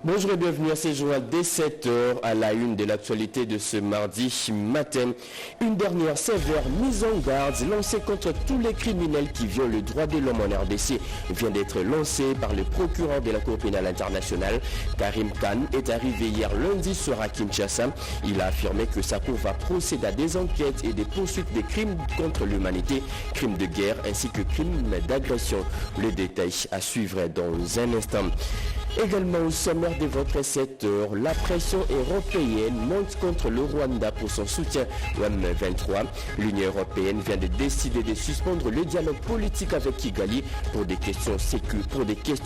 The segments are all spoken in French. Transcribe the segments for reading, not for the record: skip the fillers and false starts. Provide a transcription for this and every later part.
Bonjour et bienvenue à ce journal dès 7h à la une de l'actualité de ce mardi matin. Une dernière sévère mise en garde lancée contre tous les criminels qui violent le droit de l'homme en RDC vient d'être lancée par le procureur de la Cour pénale internationale. Karim Khan est arrivé hier lundi soir à Kinshasa. Il a affirmé que sa cour va procéder à des enquêtes et des poursuites des crimes contre l'humanité, crimes de guerre ainsi que crimes d'agression. Le détail à suivre dans un instant. Également au sommaire de votre 7h, la pression européenne monte contre le Rwanda pour son soutien au M23. L'Union européenne vient de décider de suspendre le dialogue politique avec Kigali pour des questions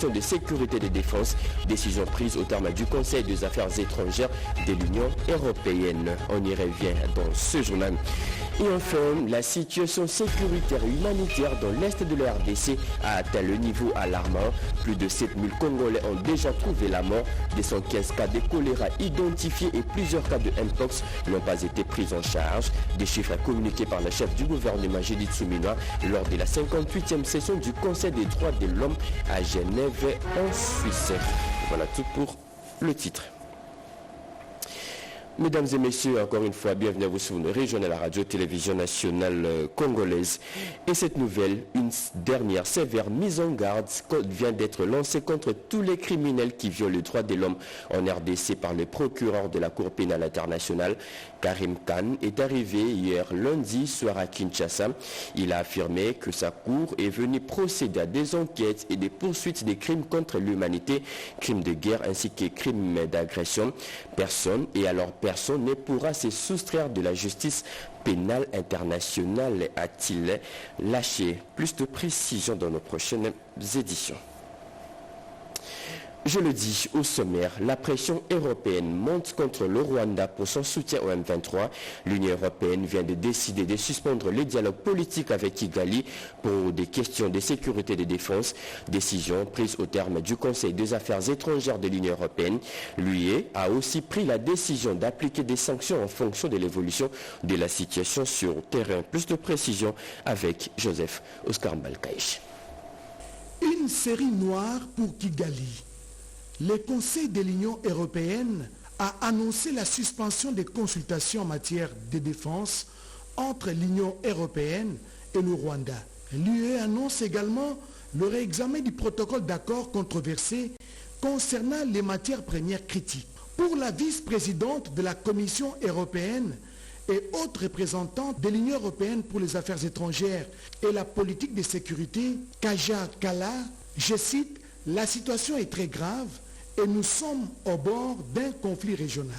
de sécurité et de défense. Décision prise au terme du Conseil des affaires étrangères de l'Union européenne. On y revient dans ce journal. Et enfin, la situation sécuritaire et humanitaire dans l'est de la RDC a atteint le niveau alarmant. Plus de 7000 Congolais ont déjà trouvé la mort. 215 cas de choléra identifiés et plusieurs cas de Mpox n'ont pas été pris en charge. Des chiffres communiqués par le chef du gouvernement Judith Suminwa lors de la 58e session du Conseil des droits de l'homme à Genève en Suisse. Voilà tout pour le titre. Mesdames et messieurs, encore une fois, bienvenue à vous sur une région de la radio-télévision nationale congolaise. Et cette nouvelle, une dernière sévère mise en garde vient d'être lancée contre tous les criminels qui violent les droits de l'homme en RDC par le procureur de la Cour pénale internationale. Karim Khan est arrivé hier lundi soir à Kinshasa. Il a affirmé que sa cour est venue procéder à des enquêtes et des poursuites des crimes contre l'humanité, crimes de guerre ainsi que crimes d'agression. Personne ne pourra se soustraire de la justice pénale internationale, a-t-il lâché. Plus de précision dans nos prochaines éditions. Je le dis au sommaire, la pression européenne monte contre le Rwanda pour son soutien au M23. L'Union européenne vient de décider de suspendre le dialogue politique avec Kigali pour des questions de sécurité et de défense. Décision prise au terme du Conseil des affaires étrangères de l'Union européenne. L'UE a aussi pris la décision d'appliquer des sanctions en fonction de l'évolution de la situation sur le terrain. Plus de précision avec Joseph Oscar Malkaïch. Une série noire pour Kigali. Le Conseil de l'Union européenne a annoncé la suspension des consultations en matière de défense entre l'Union européenne et le Rwanda. L'UE annonce également le réexamen du protocole d'accord controversé concernant les matières premières critiques. Pour la vice-présidente de la Commission européenne et haute représentante de l'Union européenne pour les affaires étrangères et la politique de sécurité, Kaja Kala, je cite, « La situation est très grave et nous sommes au bord d'un conflit régional.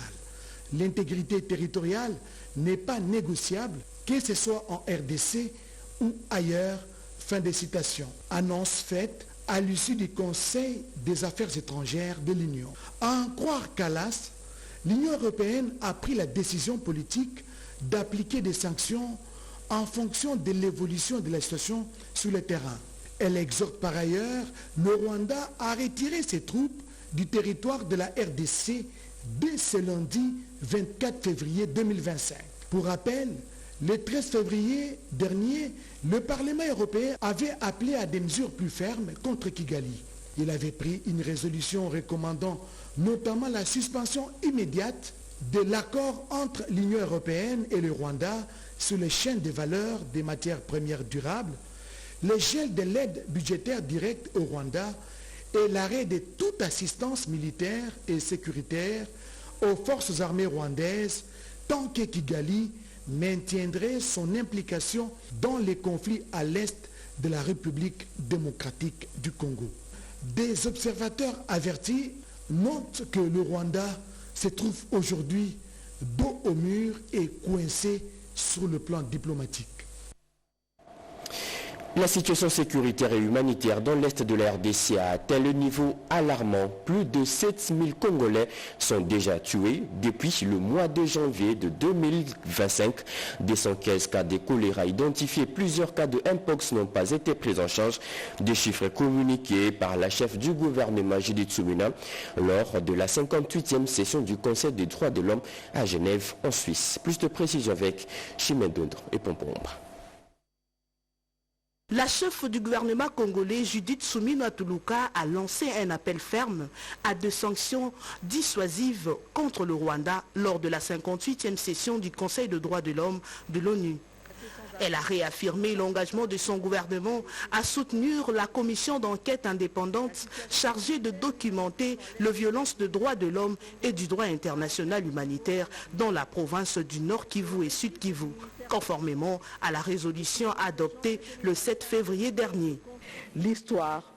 L'intégrité territoriale n'est pas négociable, que ce soit en RDC ou ailleurs. » Fin de citation. Annonce faite à l'issue du Conseil des affaires étrangères de l'Union. À en croire Kallas, l'Union européenne a pris la décision politique d'appliquer des sanctions en fonction de l'évolution de la situation sur le terrain. Elle exhorte par ailleurs le Rwanda à retirer ses troupes du territoire de la RDC dès ce lundi 24 février 2025. Pour rappel, le 13 février dernier, le Parlement européen avait appelé à des mesures plus fermes contre Kigali. Il avait pris une résolution recommandant notamment la suspension immédiate de l'accord entre l'Union européenne et le Rwanda sur les chaînes de valeur des matières premières durables, le gel de l'aide budgétaire directe au Rwanda et l'arrêt de toute assistance militaire et sécuritaire aux forces armées rwandaises tant que Kigali maintiendrait son implication dans les conflits à l'est de la République démocratique du Congo. Des observateurs avertis notent que le Rwanda se trouve aujourd'hui dos au mur et coincé sur le plan diplomatique. La situation sécuritaire et humanitaire dans l'est de la RDC a atteint le niveau alarmant. Plus de 7000 Congolais sont déjà tués depuis le mois de janvier de 2025. 215 cas de choléra identifiés, plusieurs cas de Mpox n'ont pas été pris en charge. Des chiffres communiqués par la chef du gouvernement Judith Suminwa lors de la 58e session du Conseil des droits de l'homme à Genève en Suisse. Plus de précisions avec Chimène Dondre et Pompomba. La chef du gouvernement congolais, Judith Suminwa Tuluka, a lancé un appel ferme à des sanctions dissuasives contre le Rwanda lors de la 58e session du Conseil des droits de l'homme de l'ONU. Elle a réaffirmé l'engagement de son gouvernement à soutenir la commission d'enquête indépendante chargée de documenter les violences de droits de l'homme et du droit international humanitaire dans la province du Nord Kivu et Sud Kivu, conformément à la résolution adoptée le 7 février dernier. L'histoire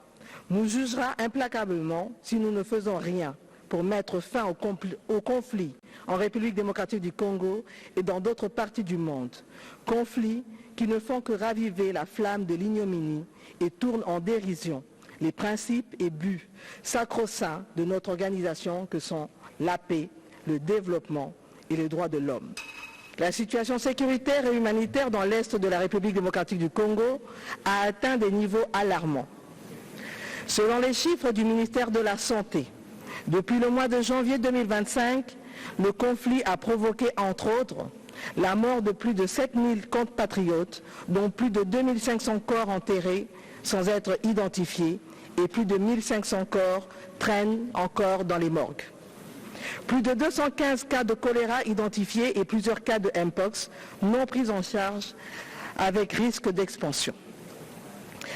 nous jugera implacablement si nous ne faisons rien pour mettre fin au conflit en République démocratique du Congo et dans d'autres parties du monde. Conflits qui ne font que raviver la flamme de l'ignominie et tournent en dérision les principes et buts sacro-saints de notre organisation que sont la paix, le développement et les droits de l'homme. La situation sécuritaire et humanitaire dans l'est de la République démocratique du Congo a atteint des niveaux alarmants. Selon les chiffres du ministère de la Santé, depuis le mois de janvier 2025, le conflit a provoqué, entre autres, la mort de plus de 7000 compatriotes, dont plus de 2500 corps enterrés sans être identifiés et plus de 1500 corps traînent encore dans les morgues. Plus de 215 cas de choléra identifiés et plusieurs cas de Mpox non pris en charge avec risque d'expansion.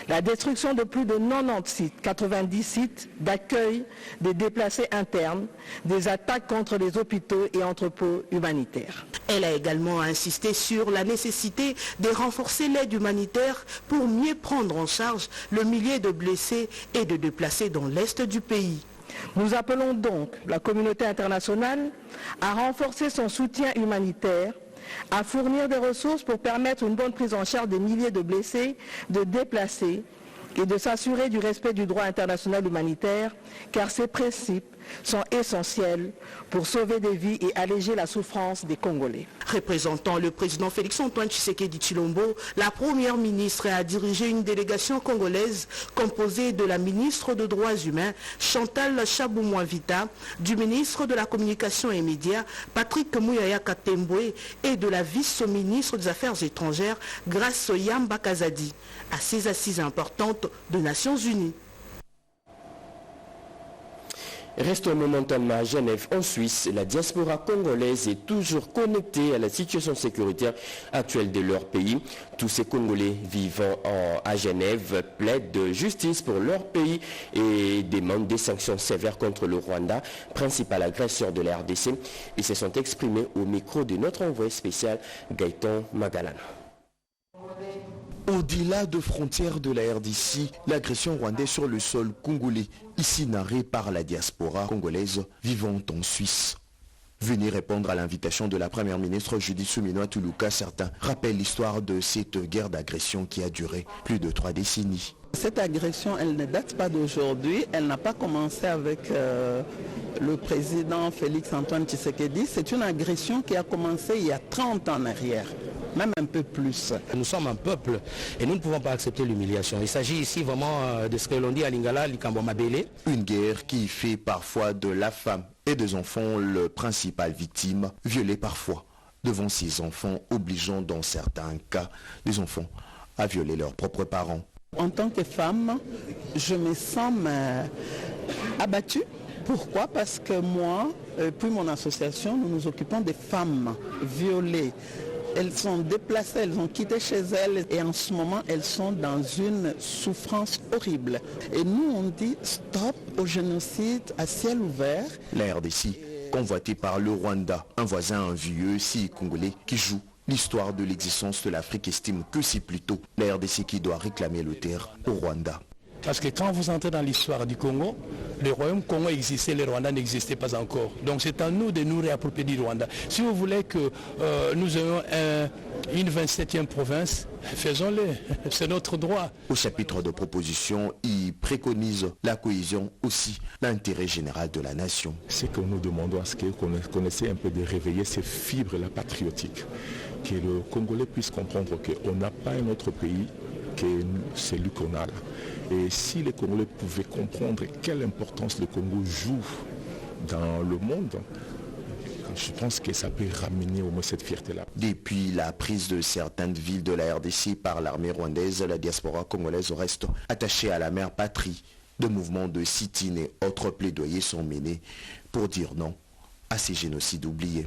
La destruction de plus de 90 sites, 90 sites d'accueil des déplacés internes, des attaques contre les hôpitaux et entrepôts humanitaires. Elle a également insisté sur la nécessité de renforcer l'aide humanitaire pour mieux prendre en charge le millier de blessés et de déplacés dans l'est du pays. Nous appelons donc la communauté internationale à renforcer son soutien humanitaire, à fournir des ressources pour permettre une bonne prise en charge des milliers de blessés, de déplacés et de s'assurer du respect du droit international humanitaire, car ces principes sont essentiels pour sauver des vies et alléger la souffrance des Congolais. Représentant le président Félix-Antoine Tshisekedi Tshilombo, la première ministre a dirigé une délégation congolaise composée de la ministre des Droits humains, Chantal Chabou-Mouavita, du ministre de la Communication et Médias, Patrick Mouyaya Katembwe, et de la vice-ministre des Affaires étrangères, Grace Yamba Kazadi, à ces assises importantes des Nations Unies. Restons momentanément à Genève, en Suisse. La diaspora congolaise est toujours connectée à la situation sécuritaire actuelle de leur pays. Tous ces Congolais vivant à Genève plaident de justice pour leur pays et demandent des sanctions sévères contre le Rwanda, principal agresseur de la RDC. Ils se sont exprimés au micro de notre envoyé spécial Gaëtan Magalana. Au-delà de frontières de la RDC, l'agression rwandaise sur le sol congolais, ici narrée par la diaspora congolaise vivant en Suisse. Venez répondre à l'invitation de la première ministre Judith Suminwa Tuluka. Certains rappellent l'histoire de cette guerre d'agression qui a duré plus de 3 décennies. Cette agression, elle ne date pas d'aujourd'hui, elle n'a pas commencé avec le président Félix-Antoine Tshisekedi. C'est une agression qui a commencé il y a 30 ans en arrière, même un peu plus. Nous sommes un peuple et nous ne pouvons pas accepter l'humiliation. Il s'agit ici vraiment de ce que l'on dit à Lingala, Likambo Mabele. Une guerre qui fait parfois de la femme et des enfants le principal victime, violée parfois devant ses enfants, obligeant dans certains cas des enfants à violer leurs propres parents. En tant que femme, je me sens abattue. Pourquoi? Parce que moi, puis mon association, nous nous occupons des femmes violées. Elles sont déplacées, elles ont quitté chez elles et en ce moment, elles sont dans une souffrance horrible. Et nous, on dit stop au génocide à ciel ouvert. La RDC, convoitée par le Rwanda, un voisin vieux, si congolais, qui joue l'histoire de l'existence de l'Afrique, estime que c'est plutôt la RDC qui doit réclamer le terre au Rwanda. Parce que quand vous entrez dans l'histoire du Congo, le royaume Congo existait, le Rwanda n'existait pas encore. Donc c'est à nous de nous réapproprier du Rwanda. Si vous voulez que nous ayons une 27e province, faisons-le, c'est notre droit. Au chapitre de proposition, il préconise la cohésion, aussi l'intérêt général de la nation. Ce que nous demandons à ce qu'on essaie un peu de réveiller ces fibres-là patriotiques, que le Congolais puisse comprendre qu'on n'a pas un autre pays que celui qu'on a là. Et si les Congolais pouvaient comprendre quelle importance le Congo joue dans le monde, je pense que ça peut ramener au moins cette fierté-là. Depuis la prise de certaines villes de la RDC par l'armée rwandaise, la diaspora congolaise reste attachée à la mère patrie. De mouvements de sit-in et autres plaidoyers sont menés pour dire non à ces génocides oubliés.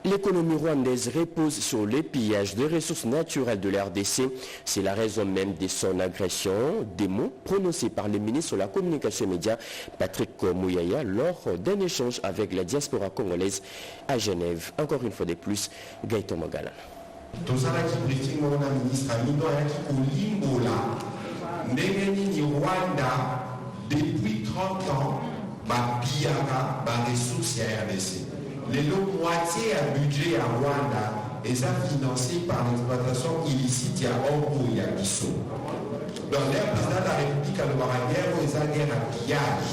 L'économie rwandaise repose sur le pillage des ressources naturelles de la RDC. C'est la raison même de son agression. Des mots prononcés par le ministre de la Communication et Médias, Patrick Mouyaya, lors d'un échange avec la diaspora congolaise à Genève. Encore une fois de plus, Gaëtan Mogala. Rwanda, depuis 30 ans, pillaka les ressources à RDC. Les moitié à budget à Rwanda est financé par l'exploitation illicite à Orgo et à Bissau. Donc, le président de la République a le guerre à pillage.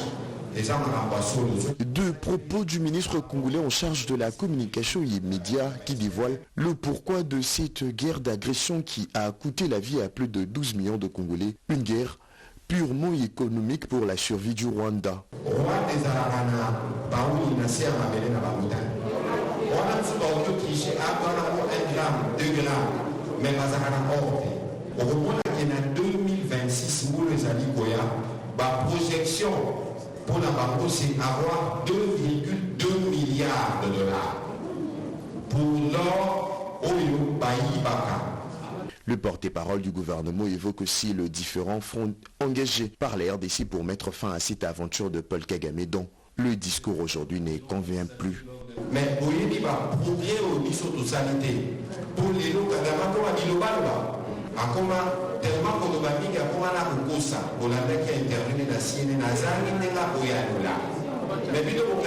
Deux propos du ministre congolais en charge de la communication et médias qui dévoilent le pourquoi de cette guerre d'agression qui a coûté la vie à plus de 12 millions de Congolais. Une guerre purement économique pour la survie du Rwanda. Projection pour la banque, c'est avoir 2,2 milliards de dollars pour l'or Oyo Bayi Baka. Le porte-parole du gouvernement évoque aussi le différent front engagé par la RDC pour mettre fin à cette aventure de Paul Kagame dont le discours aujourd'hui ne convient plus. Mais il y a un progrès au niveau de sanité. Pour les lots, tellement qu'on va dire qu'on a un ça, on a qui a intervenu dans la CNN, mais puis on a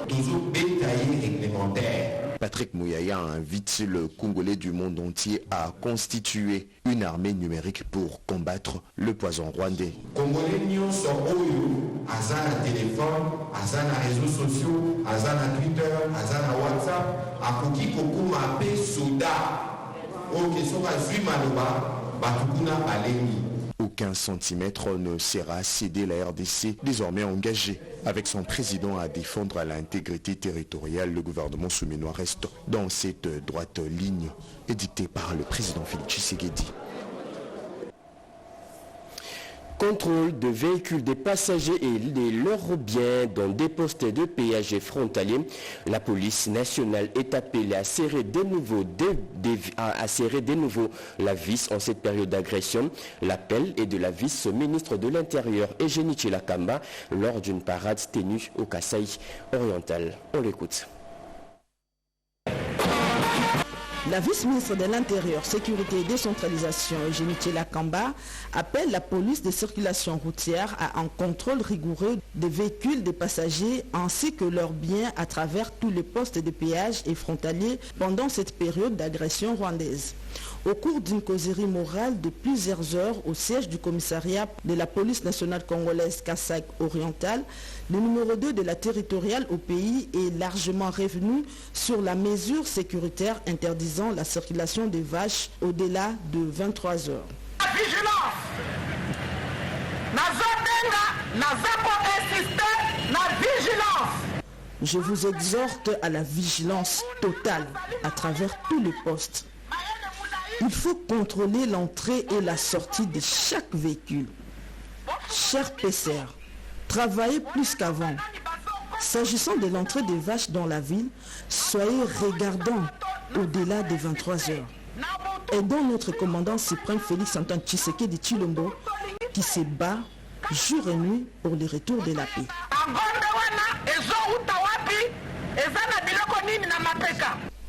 toujours bétaillé réglementaire. Patrick Mouyaya invite le Congolais du monde entier à constituer une armée numérique pour combattre le poison rwandais. Congolais n'y sont Azana téléphone, Azana réseaux sociaux, Azana Twitter, Azana WhatsApp, à Koki Koko Mapé Soda. Aucun centimètre ne sera cédé. La RDC, désormais engagée avec son président à défendre l'intégrité territoriale. Le gouvernement souminois reste dans cette droite ligne édictée par le président Félix Tshisekedi. Contrôle de véhicules des passagers et de leurs biens dans des postes de péage frontaliers. La police nationale est appelée à serrer de nouveau la vis en cette période d'agression. L'appel est de la vice-ministre de l'Intérieur, Eugénie Tshilakamba, lors d'une parade tenue au Kasaï oriental. On l'écoute. La vice-ministre de l'Intérieur, Sécurité et Décentralisation, Eugénie Tshilakamba, appelle la police de circulation routière à un contrôle rigoureux des véhicules des passagers ainsi que leurs biens à travers tous les postes de péage et frontaliers pendant cette période d'agression rwandaise. Au cours d'une causerie morale de plusieurs heures au siège du commissariat de la police nationale congolaise Kasaï oriental, le numéro 2 de la territoriale au pays est largement revenu sur la mesure sécuritaire interdisant la circulation des vaches au-delà de 23 heures. La vigilance. Je vous exhorte à la vigilance totale à travers tous les postes. Il faut contrôler l'entrée et la sortie de chaque véhicule. Chers PCR, travaillez plus qu'avant. S'agissant de l'entrée des vaches dans la ville, soyez regardants au-delà des 23 heures. Aidons notre commandant suprême Félix Antoine Tshisekedi Tshilombo qui se bat jour et nuit pour le retour de la paix.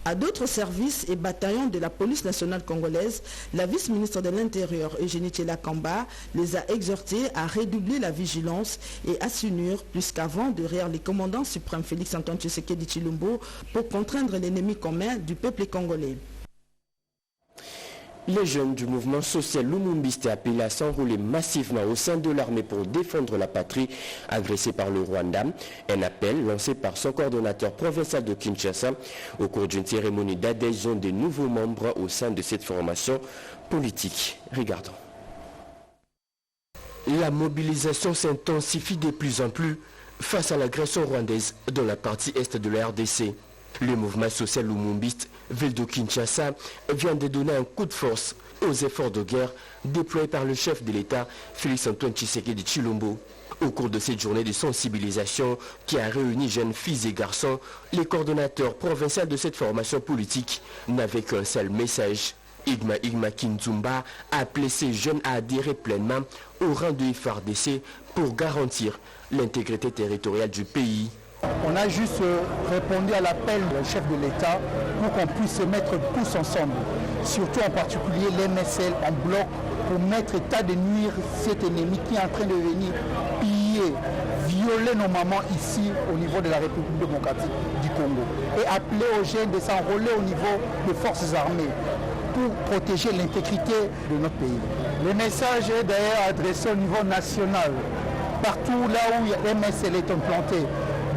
À d'autres services et bataillons de la police nationale congolaise, la vice-ministre de l'Intérieur, Eugénie Tshilakamba, les a exhortés à redoubler la vigilance et à s'unir plus qu'avant derrière les commandants suprêmes Félix Antoine Tshisekedi Tshilombo pour contraindre l'ennemi commun du peuple congolais. Les jeunes du mouvement social Lumumbiste appellent à s'enrôler massivement au sein de l'armée pour défendre la patrie agressée par le Rwanda. Un appel lancé par son coordonnateur provincial de Kinshasa au cours d'une cérémonie d'adhésion des nouveaux membres au sein de cette formation politique. Regardons. La mobilisation s'intensifie de plus en plus. face à l'agression rwandaise dans la partie est de la RDC. Le mouvement social lumumbiste Veldo Kinshasa vient de donner un coup de force aux efforts de guerre déployés par le chef de l'État, Félix-Antoine Tshisekedi Tshilombo. Au cours de cette journée de sensibilisation qui a réuni jeunes filles et garçons, les coordonnateurs provinciaux de cette formation politique n'avaient qu'un seul message. Igma Kinzumba a appelé ces jeunes à adhérer pleinement au rang de FARDC pour garantir l'intégrité territoriale du pays. On a juste répondu à l'appel du chef de l'État pour qu'on puisse se mettre tous ensemble, surtout en particulier l'MSL en bloc, pour mettre état de nuire cet ennemi qui est en train de venir piller, violer nos mamans ici au niveau de la République démocratique du Congo. Et appeler aux jeunes de s'enrôler au niveau des forces armées pour protéger l'intégrité de notre pays. Le message est d'ailleurs adressé au niveau national, partout là où MSL est implanté,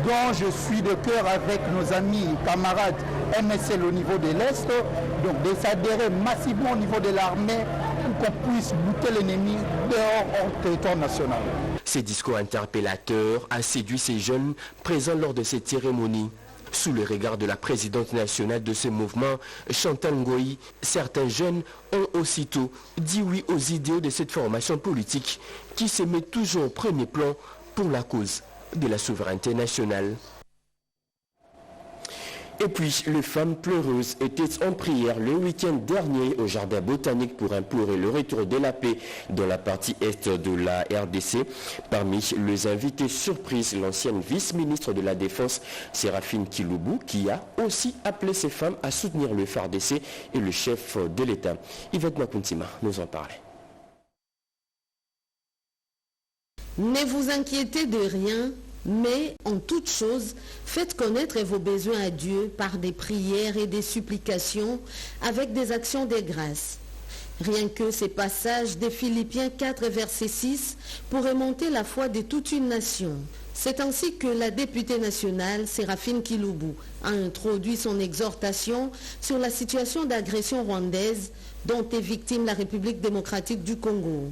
dont je suis de cœur avec nos amis, camarades MSL au niveau de l'Est, donc de s'adhérer massivement au niveau de l'armée pour qu'on puisse buter l'ennemi dehors hors territoire national. Ces discours interpellateurs a séduit ces jeunes présents lors de cette cérémonie. Sous le regard de la présidente nationale de ce mouvement, Chantal Ngoï, certains jeunes ont aussitôt dit oui aux idéaux de cette formation politique qui se met toujours au premier plan pour la cause de la souveraineté nationale. Et puis, les femmes pleureuses étaient en prière le week-end dernier au jardin botanique pour implorer le retour de la paix dans la partie est de la RDC. Parmi les invités surprises, l'ancienne vice-ministre de la Défense, Séraphine Kiloubou, qui a aussi appelé ces femmes à soutenir le FARDC et le chef de l'État. Yvette Makuntima nous en parlait. Ne vous inquiétez de rien, mais en toute chose, faites connaître vos besoins à Dieu par des prières et des supplications avec des actions de grâce. Rien que ces passages de Philippiens 4, verset 6 pourraient monter la foi de toute une nation. C'est ainsi que la députée nationale, Séraphine Kiloubou, a introduit son exhortation sur la situation d'agression rwandaise dont est victime la République démocratique du Congo.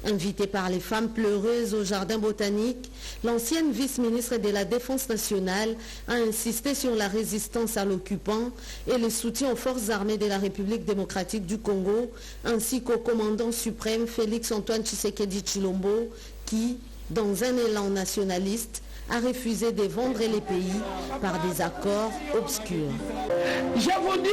Invitée par les femmes pleureuses au jardin botanique, l'ancienne vice-ministre de la Défense nationale a insisté sur la résistance à l'occupant et le soutien aux forces armées de la République démocratique du Congo, ainsi qu'au commandant suprême Félix-Antoine Tshisekedi Tshilombo, qui, dans un élan nationaliste, a refusé de vendre les pays par des accords obscurs. Je vous dis,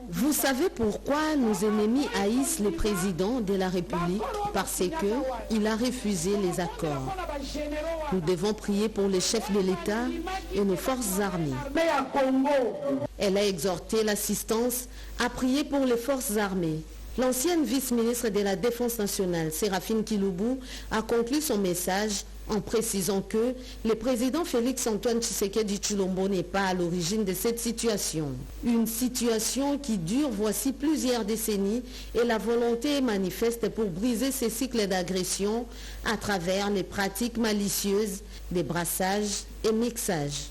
vous savez pourquoi nos ennemis haïssent le président de la République? Parce qu'il a refusé les accords. Nous devons prier pour les chefs de l'État et nos forces armées. Elle a exhorté l'assistance à prier pour les forces armées. L'ancienne vice-ministre de la Défense nationale, Séraphine Kiloubou, a conclu son message en précisant que le président Félix-Antoine Tshisekedi Tshilombo n'est pas à l'origine de cette situation. Une situation qui dure voici plusieurs décennies et la volonté est manifeste pour briser ces cycles d'agression à travers les pratiques malicieuses des brassages et mixages.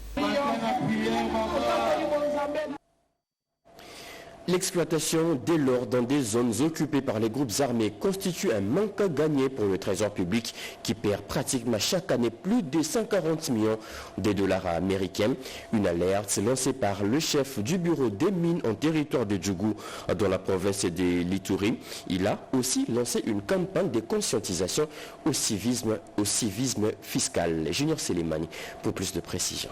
L'exploitation de l'or dans des zones occupées par les groupes armés constitue un manque à gagner pour le trésor public qui perd pratiquement chaque année plus de 140 millions de dollars américains. Une alerte lancée par le chef du bureau des mines en territoire de Djougou dans la province de l'Ituri. Il a aussi lancé une campagne de conscientisation au civisme fiscal. Junior Selemani pour plus de précision.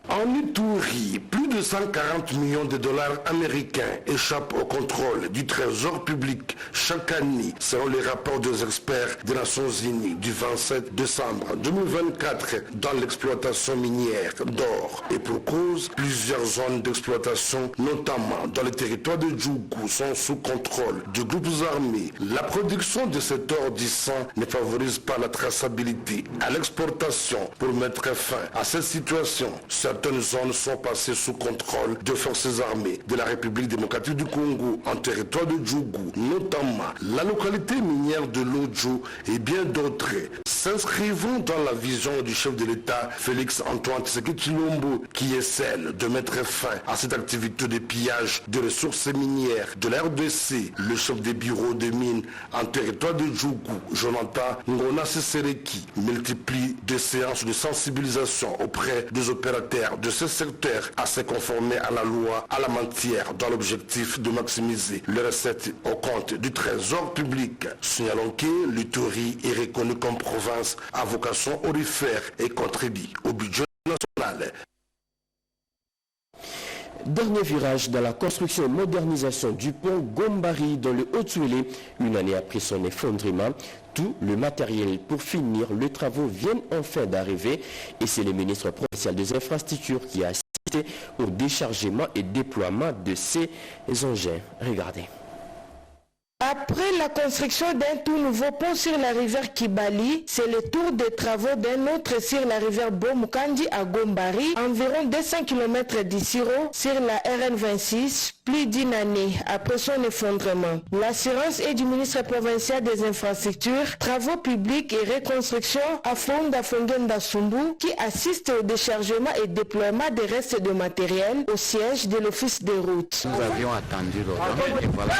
En Ituri, plus de 140 millions de dollars américains échappent au contrôle du trésor public chaque année, selon les rapports des experts des Nations Unies du 27 décembre 2024 dans l'exploitation minière d'or. Et pour cause, plusieurs zones d'exploitation, notamment dans le territoire de Djougou, sont sous contrôle de groupes armés. La production de cet or du sang ne favorise pas la traçabilité à l'exportation. Pour mettre fin à cette situation, certaines zones sont passées sous contrôle de forces armées de la République démocratique du Congo en territoire de Djougou, notamment la localité minière de Lodjo et bien d'autres, s'inscrivant dans la vision du chef de l'État Félix Antoine Tshisekedi Tshilombo, qui est celle de mettre fin à cette activité de pillage de ressources minières de la RDC. Le chef des bureaux de mines en territoire de Djougou, Jonathan Ngona Sesereki, multiplie des séances de sensibilisation auprès des opérateurs de ce secteur à se conformer à la loi à la matière dans l'objectif de maximiser les recettes au compte du trésor public. Signalons que l'Ituri est reconnu comme province à vocation aurifère et contribue au budget national. Dernier virage dans la construction et modernisation du pont Gombari dans le Haut-Tuélé, une année après son effondrement. Tout le matériel pour finir les travaux vient enfin d'arriver et c'est le ministre provincial des infrastructures qui a assisté au déchargement et déploiement de ces engins. Regardez. Après la construction d'un tout nouveau pont sur la rivière Kibali, c'est le tour des travaux d'un autre sur la rivière Bomukandi à Gombari, environ 200 km d'Issiro, sur la RN26, plus d'une année après son effondrement. L'assurance est du ministre provincial des infrastructures, travaux publics et reconstruction à Fonda Fongenda Sumbu, qui assiste au déchargement et déploiement des restes de matériel au siège de l'office des routes. Nous avions attendu l'ordre et voilà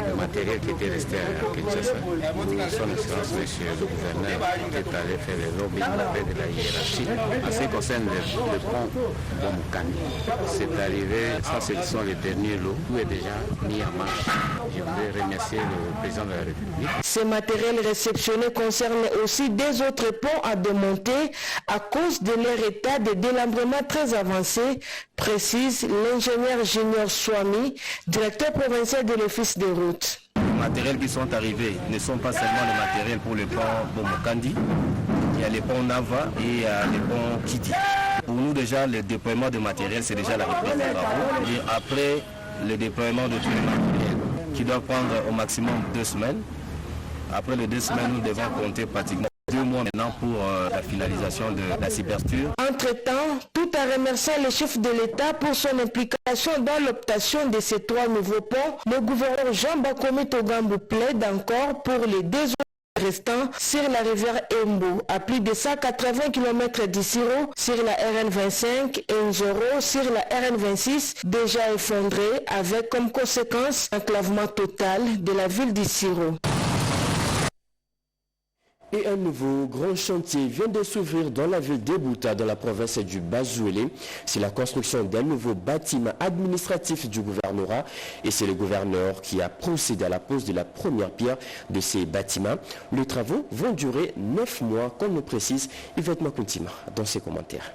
le matériel qui était resté à Kinshasa. Son excellence, monsieur le gouverneur, est allé faire le lobbying auprès de la hiérarchie. En ce qui concerne le pont Bomukandi, c'est arrivé, ça ce sont les derniers lots, tout est déjà mis en marche. Je voudrais remercier le président de la République. Ces matériels réceptionnés concernent aussi des autres ponts à démonter à cause de leur état de délabrement très avancé, précise l'ingénieur Junior Swami, directeur provincial de l'office des routes. Les matériels qui sont arrivés ne sont pas seulement les matériels pour le pont Bomukandi, il y a les ponts Nava et il y a les ponts Kidi. Pour nous déjà, le déploiement de matériel, c'est déjà la reprise des travaux. Et après le déploiement de tous les matériels, qui doit prendre au maximum 2 semaines. Après les 2 semaines, nous devons compter pratiquement 2 mois maintenant pour la finalisation de la cyberstructure. Entre-temps, tout en remerciant le chef de l'État pour son implication dans l'obtention de ces 3 nouveaux ponts, le gouverneur Jean Bakomi Togambu plaide encore pour les 2 autres restants sur la rivière Embo, à plus de 180 km d'Issiro, sur la RN25 et Nzoro sur la RN26, déjà effondrée, avec comme conséquence l'enclavement total de la ville d'Issiro. Et un nouveau grand chantier vient de s'ouvrir dans la ville de Bouta, dans la province du Bas-Zuélé. C'est la construction d'un nouveau bâtiment administratif du gouvernorat et c'est le gouverneur qui a procédé à la pose de la première pierre de ces bâtiments. Les travaux vont durer 9 mois, comme le précise Yvette Makuntima dans ses commentaires.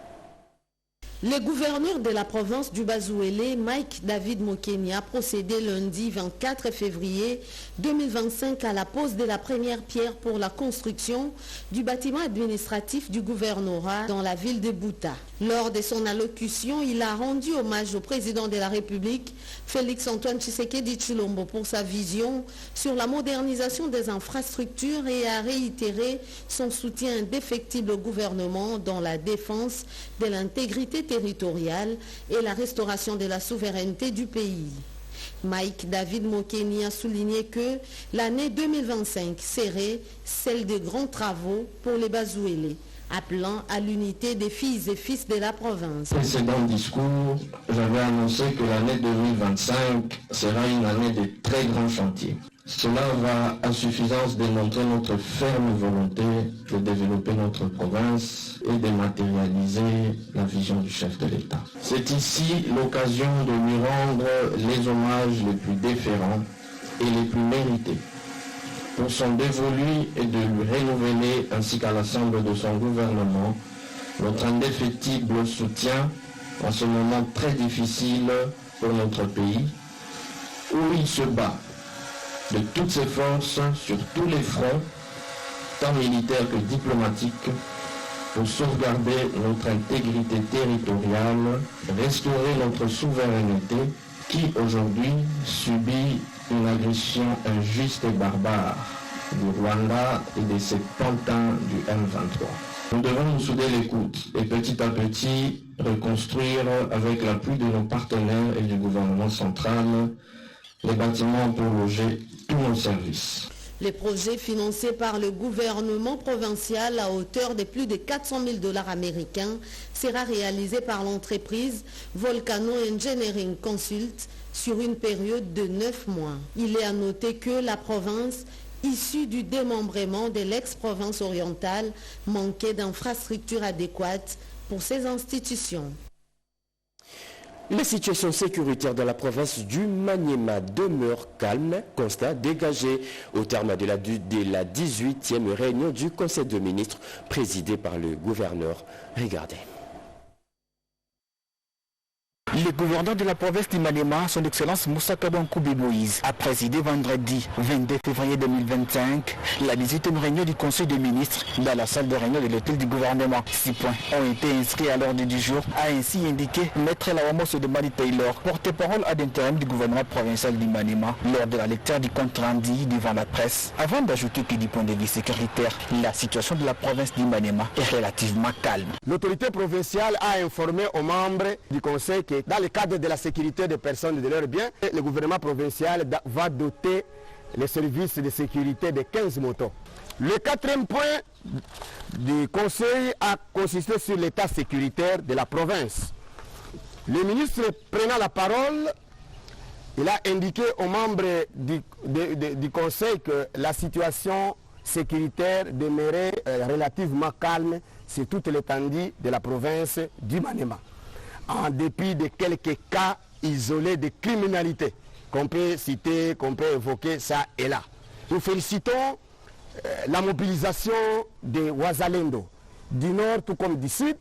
Le gouverneur de la province du Bas-Zuélé, Mike David Mokeni, a procédé lundi 24 février 2025 à la pose de la première pierre pour la construction du bâtiment administratif du gouvernorat dans la ville de Bouta. Lors de son allocution, il a rendu hommage au président de la République, Félix Antoine Tshisekedi Tshilombo, pour sa vision sur la modernisation des infrastructures et a réitéré son soutien indéfectible au gouvernement dans la défense de l'intégrité territoriale et la restauration de la souveraineté du pays. Mike David Mokeni a souligné que l'année 2025 serait celle de grands travaux pour les Bas-Zuélés, appelant à l'unité des filles et fils de la province. Précédent discours, j'avais annoncé que l'année 2025 sera une année de très grands chantiers. Cela va à suffisance démontrer notre ferme volonté de développer notre province et de matérialiser la vision du chef de l'État. C'est ici l'occasion de lui rendre les hommages les plus déférents et les plus mérités pour son dévolu et de lui renouveler ainsi qu'à l'ensemble de son gouvernement notre indéfectible soutien en ce moment très difficile pour notre pays où il se bat de toutes ses forces sur tous les fronts, tant militaires que diplomatiques, pour sauvegarder notre intégrité territoriale, restaurer notre souveraineté qui aujourd'hui subit une agression injuste et barbare du Rwanda et de ses pantins du M23. Nous devons nous souder les coudes et petit à petit reconstruire avec l'appui de nos partenaires et du gouvernement central les bâtiments pour loger tous nos services. Les projets financés par le gouvernement provincial à hauteur de plus de 400 000 $ américains sera réalisé par l'entreprise Volcano Engineering Consult sur une période de 9 mois. Il est à noter que la province, issue du démembrement de l'ex-province orientale, manquait d'infrastructures adéquates pour ces institutions. La situation sécuritaire dans la province du Maniema demeure calme, constat dégagé au terme de la 18e réunion du Conseil de ministres présidé par le gouverneur. Regardez. Le gouverneur de la province du Maniema, son excellence Moussa Kabankoubi Moïse, a présidé vendredi 22 février 2025 la 18e réunion du Conseil des ministres dans la salle de réunion de l'hôtel du gouvernement. 6 points ont été inscrits à l'ordre du jour, a ainsi indiqué Maître Lawamos de Madi Taylor, porte-parole ad intérim du gouvernement provincial du Maniema, lors de la lecture du compte rendu devant la presse, avant d'ajouter que du point de vue sécuritaire, la situation de la province du Maniema est relativement calme. L'autorité provinciale a informé aux membres du Conseil que dans le cadre de la sécurité des personnes et de leurs biens, le gouvernement provincial va doter les services de sécurité de 15 motos. Le 4e point du Conseil a consisté sur l'état sécuritaire de la province. Le ministre prenant la parole, il a indiqué aux membres du Conseil que la situation sécuritaire demeurait relativement calme sur toute l'étendue de la province du Maniema, en dépit de quelques cas isolés de criminalité qu'on peut citer, qu'on peut évoquer ça et là. Nous félicitons la mobilisation des Ouazalendo, du nord tout comme du sud.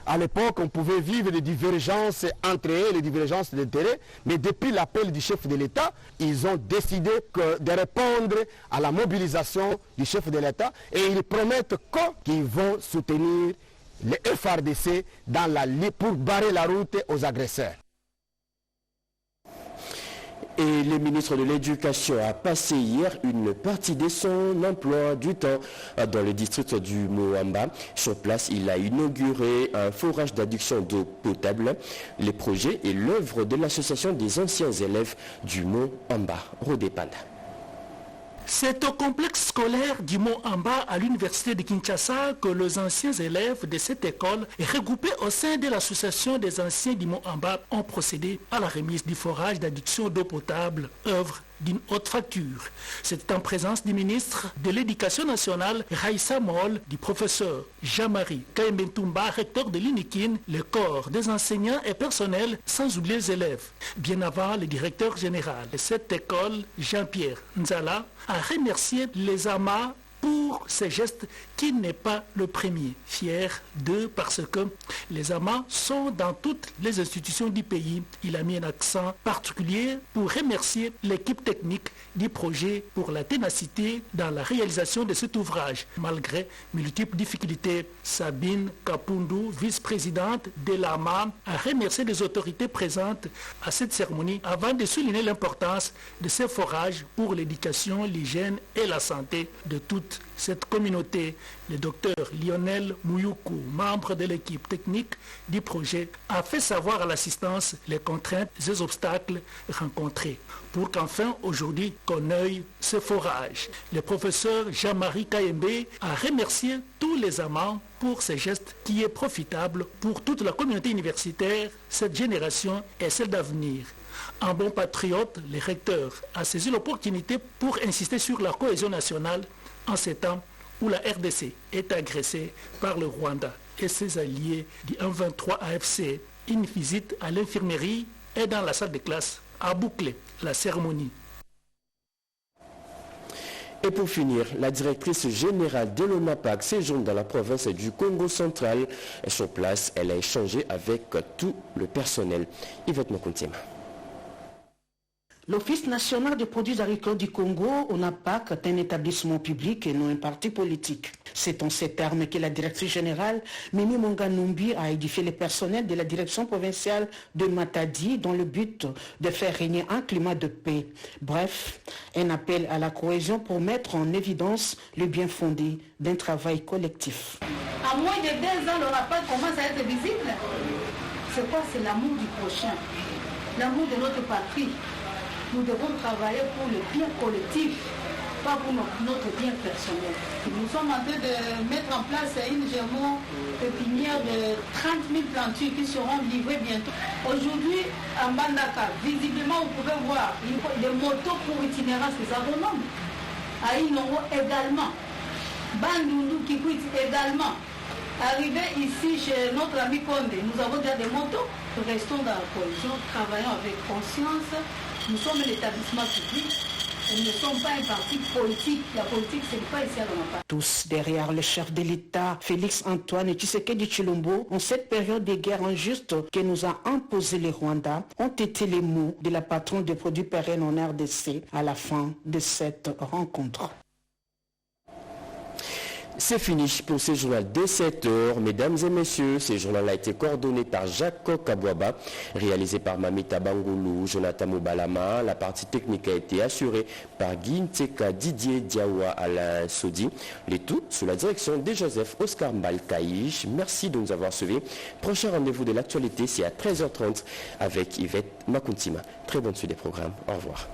À l'époque, on pouvait vivre des divergences entre eux, les divergences d'intérêt, mais depuis l'appel du chef de l'État, ils ont décidé de répondre à la mobilisation du chef de l'État et ils promettent qu'ils vont soutenir les FRDC pour barrer la route aux agresseurs. Et le ministre de l'Éducation a passé hier une partie de son emploi du temps dans le district du Moamba. Sur place, il a inauguré un forage d'adduction d'eau potable. Les projets et l'œuvre de l'association des anciens élèves du Moamba. Rodépanda. C'est au complexe scolaire du Mont Amba à l'université de Kinshasa que les anciens élèves de cette école, regroupés au sein de l'association des anciens du Mont Amba, ont procédé à la remise du forage d'adduction d'eau potable, œuvre d'une haute facture. C'est en présence du ministre de l'Éducation nationale, Raïssa Moll, du professeur Jean-Marie Kaembentumba, recteur de l'UNIKIN, le corps des enseignants et personnels, sans oublier les élèves. Bien avant, le directeur général de cette école, Jean-Pierre Nzala, a remercié les amas pour ces gestes qui n'est pas le premier. Fier d'eux parce que les amas sont dans toutes les institutions du pays. Il a mis un accent particulier pour remercier l'équipe technique du projet pour la ténacité dans la réalisation de cet ouvrage. Malgré multiples difficultés, Sabine Kapundu, vice-présidente de l'AMA, a remercié les autorités présentes à cette cérémonie avant de souligner l'importance de ces forages pour l'éducation, l'hygiène et la santé de toute cette communauté. Le docteur Lionel Mouyoukou, membre de l'équipe technique du projet, a fait savoir à l'assistance les contraintes et les obstacles rencontrés pour qu'enfin aujourd'hui qu'on œille ce forage. Le professeur Jean-Marie Kaembe a remercié tous les amants pour ces gestes qui est profitable pour toute la communauté universitaire, cette génération et celle d'avenir. Un bon patriote, le recteur a saisi l'opportunité pour insister sur la cohésion nationale en ces temps où la RDC est agressée par le Rwanda et ses alliés du 1-23 AFC. Une visite à l'infirmerie et dans la salle de classe a bouclé la cérémonie. Et pour finir, la directrice générale de l'ONAPAC séjourne dans la province du Congo central. Sur place, elle a échangé avec tout le personnel. Yvette Mokontema. L'Office national des produits agricoles du Congo, ONAPAC, est un établissement public et non un parti politique. C'est en ces termes que la directrice générale, Mimi Monganumbi, a édifié le personnel de la direction provinciale de Matadi dans le but de faire régner un climat de paix. Bref, un appel à la cohésion pour mettre en évidence le bien fondé d'un travail collectif. À moins de 2 ans, le rapport commence à être visible. C'est quoi? C'est l'amour du prochain, l'amour de notre patrie. Nous devons travailler pour le bien collectif, pas pour notre bien personnel. Nous sommes en train de mettre en place une pépinière de 30 000 plantures qui seront livrées bientôt. Aujourd'hui, à Mbandaka, visiblement, vous pouvez voir des motos pour itinérance des agronomes. À Inongo également. Bandundu Kikwit également. Arrivé ici chez notre ami Condé, nous avons déjà des motos. Nous restons dans la cohésion, travaillons avec conscience. Nous sommes l'établissement public. Nous ne sommes pas un parti politique. La politique, ce n'est pas ici à l'Amapa. Tous derrière le chef de l'État, Félix Antoine Tshisekedi Tshilombo, en cette période de guerre injuste que nous a imposé le Rwanda, ont été les mots de la patronne des produits pérennes en RDC à la fin de cette rencontre. C'est fini pour ce journal de 7h. Mesdames et messieurs, ce journal a été coordonné par Jacob Kabouaba, réalisé par Mamita Bangoulou, Jonathan Moubalama. La partie technique a été assurée par Guy Nteka, Didier Diawa, Alain Sodi. Le tout sous la direction de Joseph Oscar Mbalkaïch. Merci de nous avoir suivis. Prochain rendez-vous de l'actualité, c'est à 13h30 avec Yvette Makuntima. Très bonne suite des programmes. Au revoir.